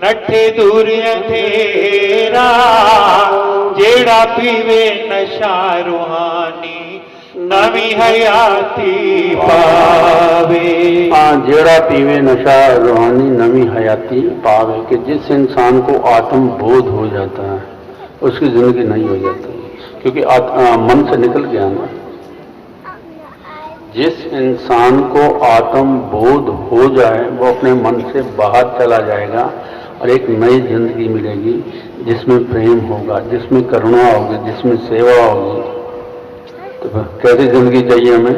नठे दूर अंधेरा जेड़ा पीवे नशा रूहानी नवी हयाती पावे। हाँ, जेड़ा पीवे नशा रूहानी नवी हयाती पावे कि जिस इंसान को आत्म बोध हो जाता है उसकी जिंदगी नहीं हो जाती, क्योंकि मन से निकल गया ना। जिस इंसान को आत्म बोध हो जाए वो अपने मन से बाहर चला जाएगा और एक नई जिंदगी मिलेगी जिसमें प्रेम होगा, जिसमें करुणा होगी, जिसमें सेवा होगी। तो कैसी जिंदगी चाहिए हमें,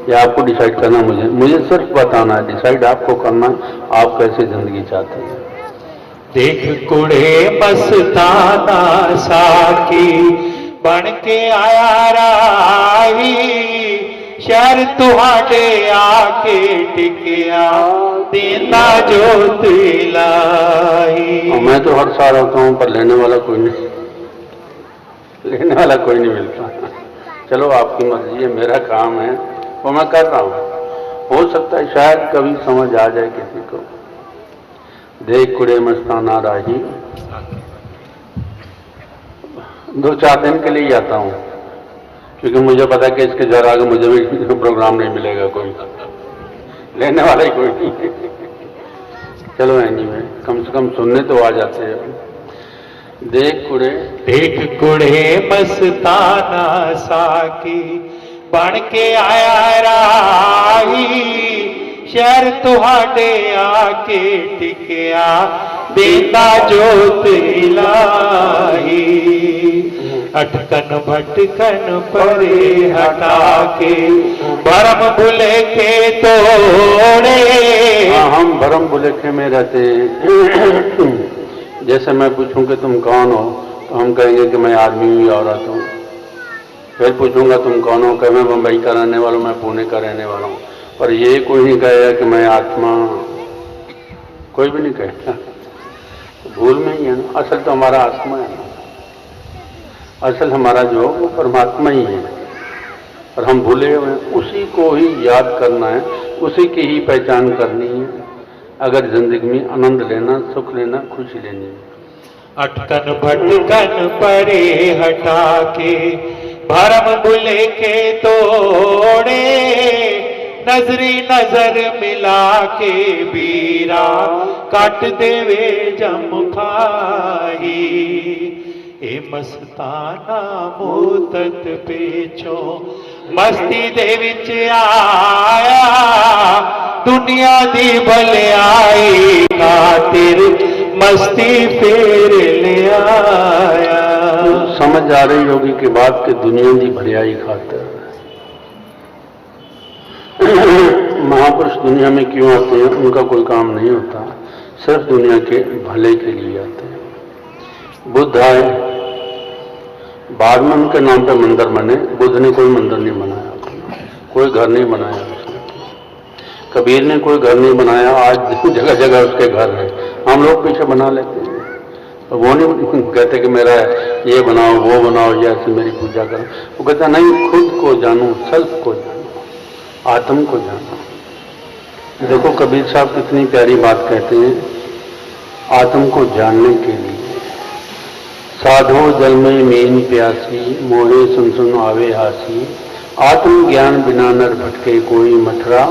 या आपको डिसाइड करना? मुझे सिर्फ बताना है, डिसाइड आपको करना है आप कैसी जिंदगी चाहते हैं। देख कुड़े मस्ताना साकी बन के आया राही शहर तुहाडे आके टिकिया देना जोत लाई। मैं तो हर साल आता हूँ पर लेने वाला कोई नहीं, लेने वाला कोई नहीं मिलता। चलो आपकी मर्जी है, मेरा काम है वो मैं कर रहा हूँ। हो सकता है शायद कभी समझ आ जाए किसी को। देख कुड़े मस्ताना राही 2-4 दिन के लिए ही आता हूँ, क्योंकि मुझे पता है कि इसके घर आगे मुझे भी प्रोग्राम नहीं मिलेगा, कोई लेने वाला ही कोई नहीं। चलो एनीवे, कम से कम सुनने तो आ जाते हैं। देख कुड़े मस्ताना साकी बन के आया राही शहर तुहाडे आके टिकिया देता जोत लाई। अटकन भटकन परे हटा के भरम भुलेखे तोड़े। हम भरम भुलेखे में रहते हैं। जैसे मैं पूछूं कि तुम कौन हो तो हम कहेंगे कि मैं आदमी हूँ, औरत हूँ। फिर पूछूंगा तुम कौन हो, कह मैं मुंबई का रहने वाला हूँ, मैं पुणे का रहने वाला हूँ। पर ये कोई नहीं कहेगा कि मैं आत्मा, कोई भी नहीं कहेगा। भूल में ही है ना, असल तो हमारा आत्मा है ना, असल हमारा जो वो परमात्मा ही है, और हम भूले हुए हैं। उसी को ही याद करना है, उसी की ही पहचान करनी है अगर जिंदगी में आनंद लेना, सुख लेना, खुशी लेनी है। अटकन भटकन परे हटा के भरम भुलेखे तोड़े नजरी नजर मिला के बीरा कट देवे जम खाई। ए मस्ताना मोतत पेचो मस्ती दे विच आया दुनिया दी भलाई खातिर मस्ती फेर ले आया। समझ आ रही होगी कि बात के दुनिया दी भलाई खातिर महापुरुष दुनिया में क्यों आते हैं? उनका कोई काम नहीं होता, सिर्फ दुनिया के भले के लिए आते हैं। बुद्ध आए, बाद में उनके नाम पे मंदिर बने। बुद्ध ने कोई मंदिर नहीं बनाया, कोई घर नहीं बनाया उसने। कबीर ने कोई घर नहीं बनाया, आज जगह जगह उसके घर है। हम लोग पीछे बना लेते हैं, तो वो नहीं कहते कि मेरा ये बनाओ वो बनाओ या ऐसे मेरी पूजा करो। वो कहता नहीं, खुद को जानो, सेल्फ को जानो, आत्म को जानो। देखो कबीर साहब कितनी प्यारी बात कहते हैं, आत्म को जानने के लिए साधो जल में मीन प्यासी मोहे सुन सुन आवे हासी आत्म ज्ञान बिना नर भटके कोई मथुरा।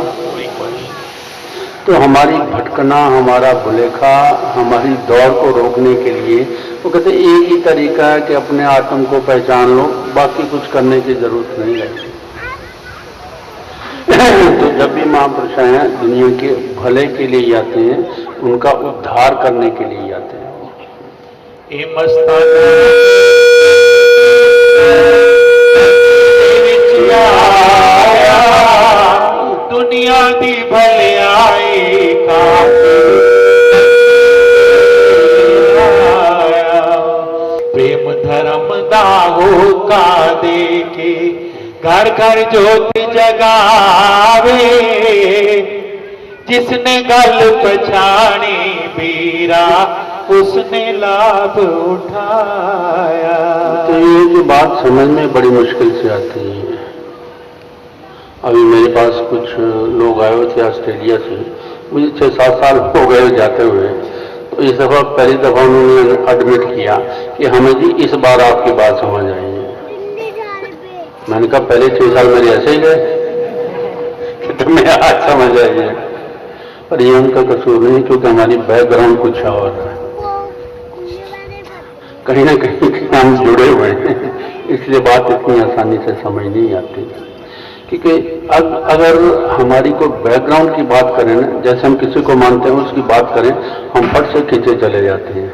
तो हमारी भटकना, हमारा भुलेखा, हमारी दौड़ को रोकने के लिए वो कहते एक ही तरीका है कि अपने आत्म को पहचान लो, बाकी कुछ करने की जरूरत नहीं रहती। तो जब भी महापुरुष हैं दुनिया के भले के लिए आते हैं, उनका उद्धार करने के लिए आते हैं। ए मस्ताना दुनिया दी भलाई खातिर प्रेम धर्म दा होका दे के घर घर ज्योति जगावे जिसने गल पछाणी बीरा उसने लाभ उठाया। तो ये जो बात समझ में बड़ी मुश्किल से आती है। अभी मेरे पास कुछ लोग आए हुए थे ऑस्ट्रेलिया से, मुझे 6-7 साल हो गए जाते हुए। तो इस दफा पहली दफा उन्होंने एडमिट किया कि हमें जी इस बार आपकी बात समझ आई है। मैंने कहा पहले 6 साल मेरे ऐसे ही गए कि तुम्हें आज समझ आई है। पर ये उनका कसूर नहीं, क्योंकि हमारी बैकग्राउंड कुछ और है, कहीं ना कहीं हम जुड़े हुए हैं, इसलिए बात इतनी आसानी से समझ नहीं आती। क्योंकि अगर हमारी कोई बैकग्राउंड की बात करें ना, जैसे हम किसी को मानते हैं उसकी बात करें, हम फट से खींचे चले जाते हैं।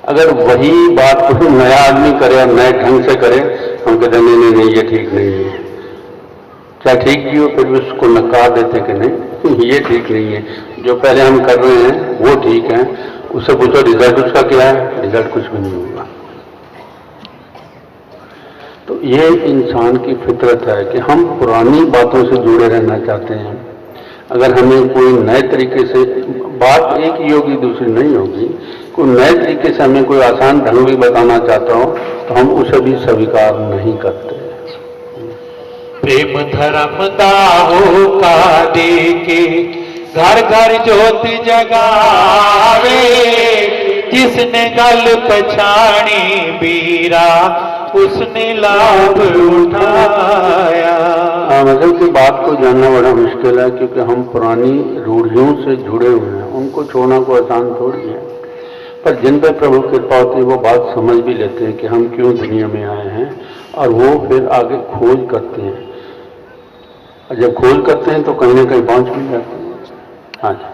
अगर वही बात कोई नया आदमी करे और नए ढंग से करे, हम कहते हैं नहीं नहीं ये ठीक नहीं है। क्या ठीक भी हो फिर भी उसको नकार देते कि नहीं ये ठीक नहीं है, जो पहले हम कर रहे हैं वो ठीक है। उससे पूछो रिजल्ट उसका क्या है, रिजल्ट कुछ भी नहीं होगा। तो ये इंसान की फितरत है कि हम पुरानी बातों से जुड़े रहना चाहते हैं। अगर हमें कोई नए तरीके से बात एक ही होगी, दूसरी नहीं होगी, कोई नए तरीके से हमें कोई आसान ढंग भी बताना चाहता हो तो हम उसे भी स्वीकार नहीं करते। प्रेम धर्म दाहो का देके घर घर ज्योत जगावे, जिसने गल पछाणी बीरा उसने लाभ उठाया। मतलब की बात को जानना बड़ा मुश्किल है, क्योंकि हम पुरानी रूढ़ियों से जुड़े हुए हैं, उनको छोड़ना कोई आसान थोड़ी है। पर जिन पर प्रभु कृपा होती है वो बात समझ भी लेते हैं कि हम क्यों दुनिया में आए हैं, और वो फिर आगे खोज करते हैं। और जब खोज करते हैं तो कहीं ना कहीं पहुंच भी जाते हैं। हाँ जी।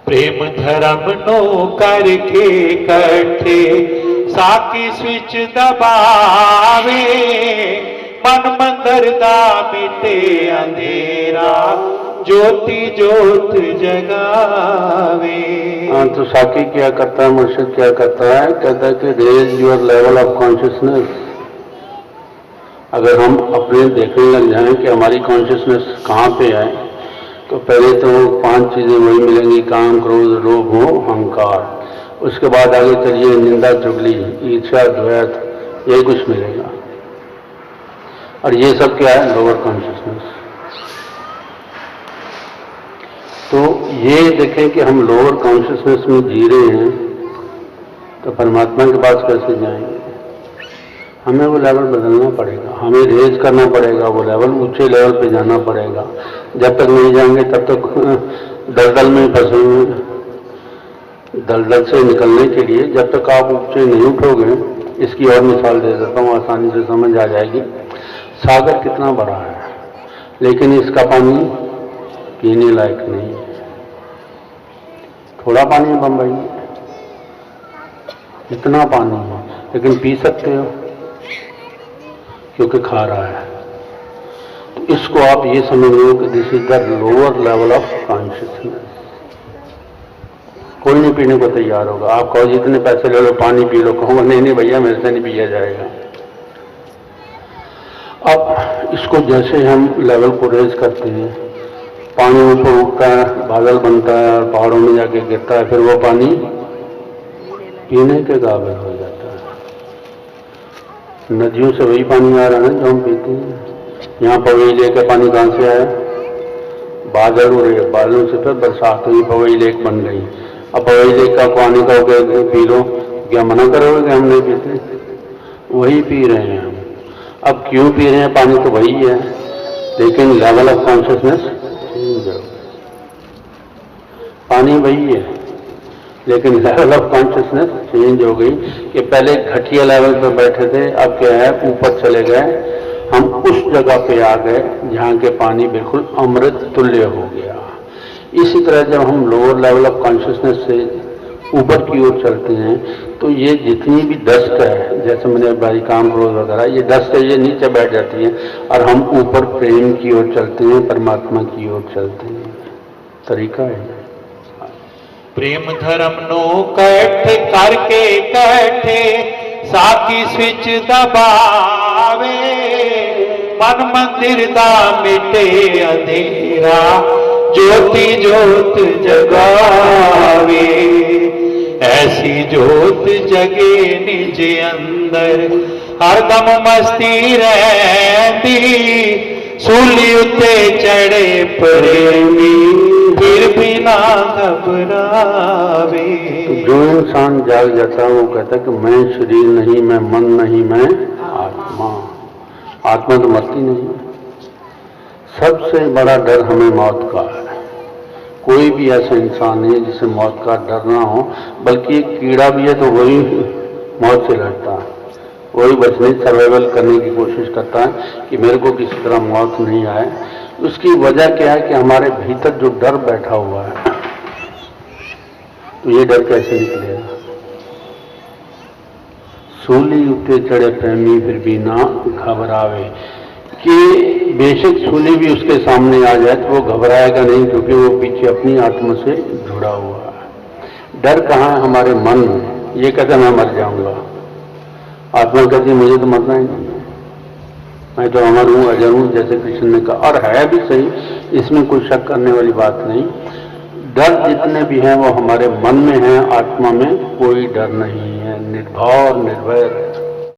प्रेम धर्म नो करके कट्ठे साकी स्विच दबावे, मन मंदिर दा मिटे अंधेरा ज्योति ज्योत जगावे। हाँ, तो साकी क्या करता है, मुर्शिद क्या करता है, कहता है कि raise your level of consciousness. अगर हम अपने देखने लग जाएं कि हमारी कॉन्शियसनेस कहाँ पे है, तो पहले तो 5 चीजें वही मिलेंगी, काम क्रोध लोभ मोह अहंकार। उसके बाद आगे चलिए निंदा चुगली ईर्ष्या द्वैत, यही कुछ मिलेगा। और ये सब क्या है, लोअर कॉन्शियसनेस। तो ये देखें कि हम लोअर कॉन्शियसनेस में जी रहे हैं, तो परमात्मा के पास कैसे जाएंगे। हमें वो लेवल बदलना पड़ेगा, हमें रेज करना पड़ेगा, वो लेवल ऊंचे लेवल पे जाना पड़ेगा। जब तक नहीं जाएंगे तब तक दलदल में फंसेंगे। दलदल से निकलने के लिए जब तक आप ऊंचे नहीं उठोगे, इसकी और मिसाल दे देता हूँ, आसानी से समझ आ जाएगी। सागर कितना बड़ा है, लेकिन इसका पानी पीने लायक नहीं है। थोड़ा पानी है बम्बई में, इतना पानी है, लेकिन पी सकते हो क्योंकि खा रहा है। तो इसको आप ये समझ लो कि this is the lower level of consciousness. कोई नहीं पीने को तैयार होगा। आप कहो जितने पैसे ले लो पानी पी लो, कहूँगा नहीं नहीं भैया मेरे से नहीं पिया जाएगा। अब इसको जैसे हम लेवल को रेज करते हैं, पानी ऊपर उठता है, बादल बनता है और पहाड़ों में जाके गिरता है, फिर वो पानी पीने के काबिल हो जाता है। नदियों से वही पानी आ रहा है जो हम पीते हैं। यहाँ पवई लेक का पानी कहाँ से आया, बादल उड़े, बादलों से फिर बरसात हुई, पवई लेक बन गई। अब पवई लेक का पानी का पी लो, क्या मना करोगे कि हम नहीं पीते, वही पी रहे हैं हम। अब क्यों पी रहे हैं, पानी तो वही है, लेकिन लेवल ऑफ कॉन्शियसनेस चेंज है। पानी वही है लेकिन लेवल ऑफ कॉन्शियसनेस चेंज हो गई कि पहले घटिया लेवल पर बैठे थे, अब क्या है ऊपर चले गए। हम उस जगह पे आ गए जहाँ के पानी बिल्कुल अमृत तुल्य हो गया। इसी तरह जब हम लोअर लेवल ऑफ कॉन्शियसनेस से ऊपर की ओर चलते हैं तो ये जितनी भी डस्ट है, जैसे मैंने भाई काम क्रोध वगैरह, ये डस्ट है, ये नीचे बैठ जाती है और हम ऊपर प्रेम की ओर चलते हैं, परमात्मा की ओर चलते हैं। तरीका है प्रेम धर्म नो कठ करके कठे साकी स्विच दबावे, मन मंदिर दा मिटे अंधेरा ज्योति ज्योत जगावे। ऐसी ज्योत जगे निज अंदर हरदम मस्ती रहती, सूली उत्ते चढ़े प्रेमी फिर भी ना घबरावे। तो जो इंसान जाग जाता है वो कहता है कि मैं शरीर नहीं, मैं मन नहीं, मैं आत्मा। आत्मा तो मरती नहीं। सबसे बड़ा डर हमें मौत का है। कोई भी ऐसा इंसान नहीं है जिसे मौत का डर ना हो, बल्कि एक कीड़ा भी है तो वही मौत से लड़ता है, वही बचने सर्वाइवल करने की कोशिश करता है कि मेरे को किसी तरह मौत नहीं आए। उसकी वजह क्या है कि हमारे भीतर जो डर बैठा हुआ है, तो ये डर कैसे निकलेगा? सूली उठे चढ़े प्रेमी फिर भी ना घबरावे, कि बेशक सूली भी उसके सामने आ जाए तो वो घबराएगा नहीं, क्योंकि वो पीछे अपनी आत्मा से जुड़ा हुआ है। डर कहाँ है? हमारे मन में। ये कहता मैं मर जाऊंगा, आत्मा कहती मुझे तो मरना ही नहीं है, मैं तो अमर हूं, अजर हूं, जैसे कृष्ण ने कहा। और है भी सही, इसमें कोई शक करने वाली बात नहीं। डर जितने भी हैं वो हमारे मन में हैं, आत्मा में कोई डर नहीं है, निर्भय और निर्भय है।